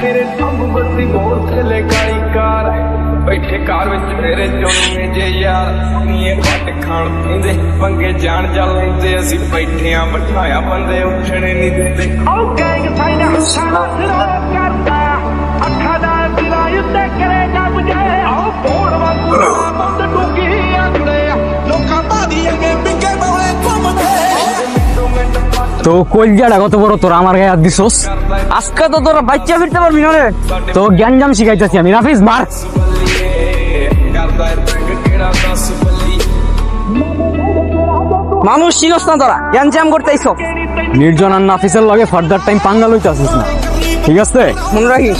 तेरे सब बत्ती बोल थले काली कार बैठे कार विच मेरे जोने जे यार नीए घट खाण पींदे पंगे जान जा लैंदे असी बैठे आ बिठाया बंदे उठने नहीं दिंदे ओ गैंग साइड हसाना सिरा करदा अखा दा दिला युद्ध करेगा मुझे आओ बोल वांगू बंद डूगी आंदे लोकां बादी अगे बिंगे बोले घुमदे তো কলজাটা কত বড় তোরা আমার গায়ে হাত দিছস আজকে তো তোরা বাচ্চা ফিরতে পারবি না রে তো জ্ঞানজাম শিখাইতেছি আমি রাফিজ মার মানুষ চিনস না তোরা জ্ঞানজাম করতেইছ নির্জন আর নাফিসের লগে ফার্দার টাইম পাঙ্গা লইতে আসিস না ঠিক আছে মনে রাখিস